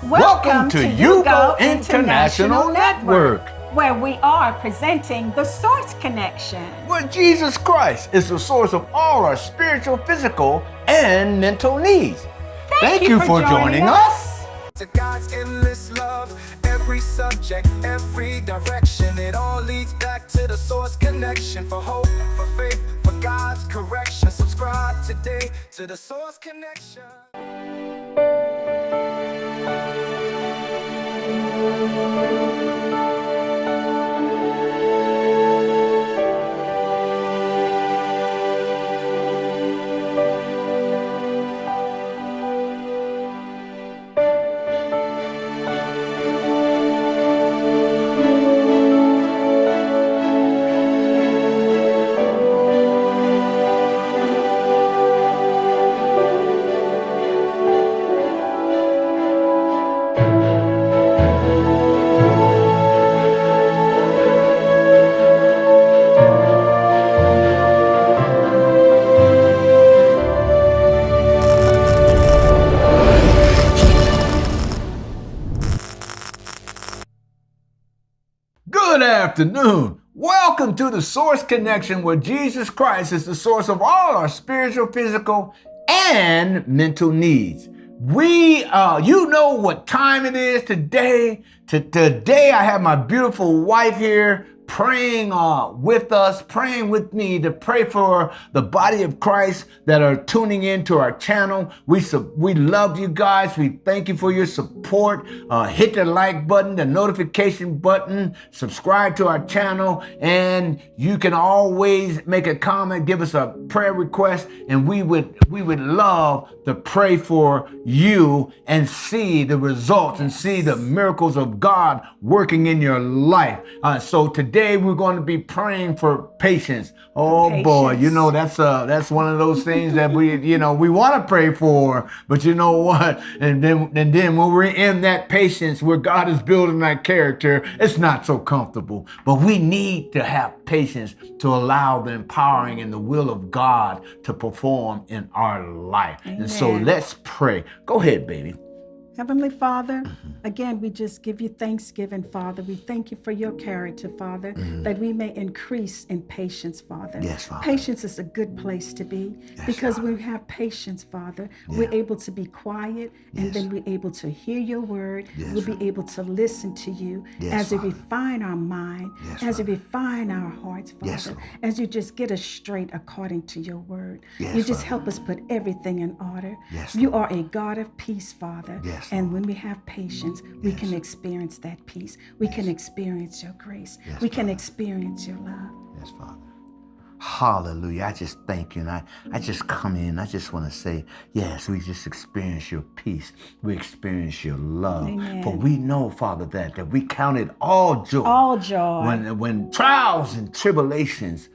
Welcome to Yugo International Network, where we are presenting the Source Connection, where Jesus Christ is the source of all our spiritual, physical, and mental needs. Thank you for joining us. To God's endless love, every subject, every direction, it all leads back to the Source Connection. For hope, for faith, for God's correction. Subscribe today to the Source Connection. Good afternoon. Welcome to the Source Connection, where Jesus Christ is the source of all our spiritual, physical, and mental needs. You know what time it is today. Today I have my beautiful wife here praying with us, praying with me to pray for the body of Christ that are tuning in to our channel. We love you guys. We thank you for your support. Hit the like button, the notification button, subscribe to our channel, and you can always make a comment, give us a prayer request, and we would love to pray for you and see the results and see the miracles of God working in your life. So today we're going to be praying for patience. Oh boy, you know that's one of those things that we want to pray for, but you know what? And then when we're in that patience where God is building that character, it's not so comfortable. But we need to have patience to allow the empowering and the will of God to perform in our life. Amen. And so let's pray. Go ahead, baby. Heavenly Father, again, we just give you thanksgiving, Father. We thank you for your character, Father, that we may increase in patience, Father. Yes, Father. Patience is a good place to be because when we have patience, Father, we're able to be quiet and then we're able to hear your word. We'll be able to listen to you as you refine our mind, as you refine our hearts, Father, as you just get us straight according to your word. You just help us put everything in order. You are a God of peace, Father. And when we have patience, we can experience that peace. We can experience your grace. We can experience your love. Yes, Father. Hallelujah. I just thank you. And I just come in. I just want to say, yes, we just experience your peace. We experience your love. Amen. For we know, Father, that we count it all joy. All joy. When trials and tribulations,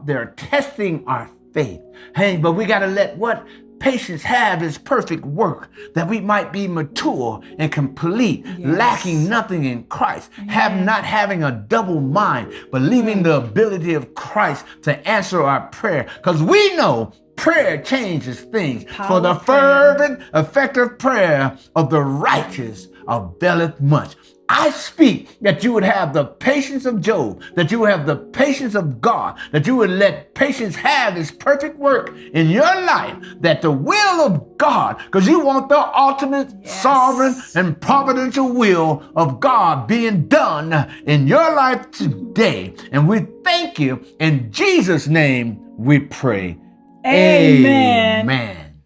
they're testing our faith. Hey, but we got to let what? Patience have its perfect work, that we might be mature and complete, lacking nothing in Christ, not having a double mind, believing the ability of Christ to answer our prayer. Because we know prayer changes things. For the fervent, effective prayer of the righteous availeth much. I speak that you would have the patience of Job, that you would have the patience of God, that you would let patience have its perfect work in your life, that the will of God, because you want the ultimate, sovereign, and providential will of God being done in your life today. And we thank you. In Jesus' name we pray. Amen. Amen.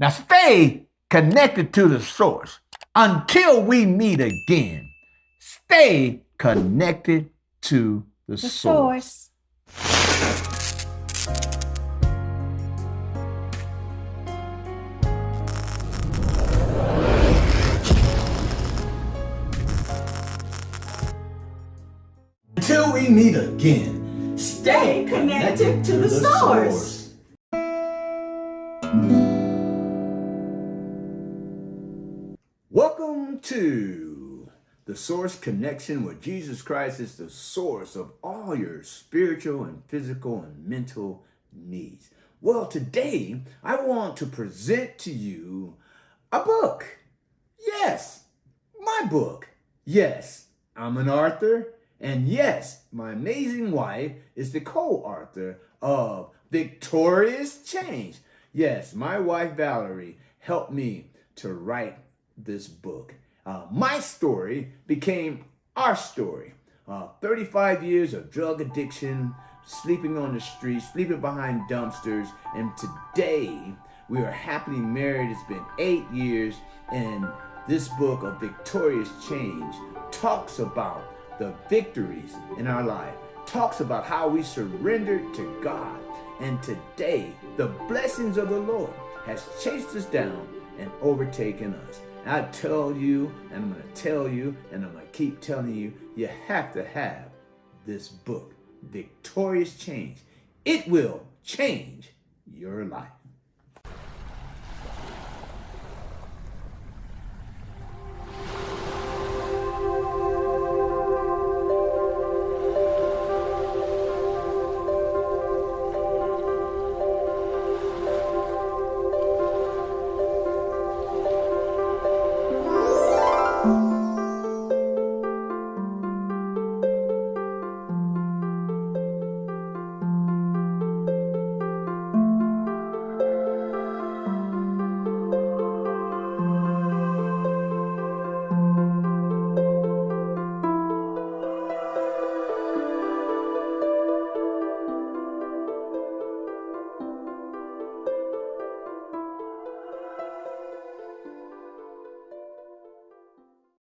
Now stay connected to the source until we meet again. Stay connected to the source. Until we meet again, Stay connected to the source. Welcome to the Source Connection, where Jesus Christ is the source of all your spiritual and physical and mental needs. Well, today I want to present to you a book. Yes, my book. Yes, I'm an author. And yes, my amazing wife is the co-author of Victorious Change. Yes, my wife Valerie helped me to write this book. My story became our story. 35 years of drug addiction, sleeping on the streets, sleeping behind dumpsters, and today we are happily married. It's been 8 years, and this book of Victorious Change talks about the victories in our life, talks about how we surrendered to God, and today the blessings of the Lord has chased us down and overtaken us. I tell you, and I'm going to tell you, and I'm going to keep telling you, you have to have this book, Victorious Change. It will change your life.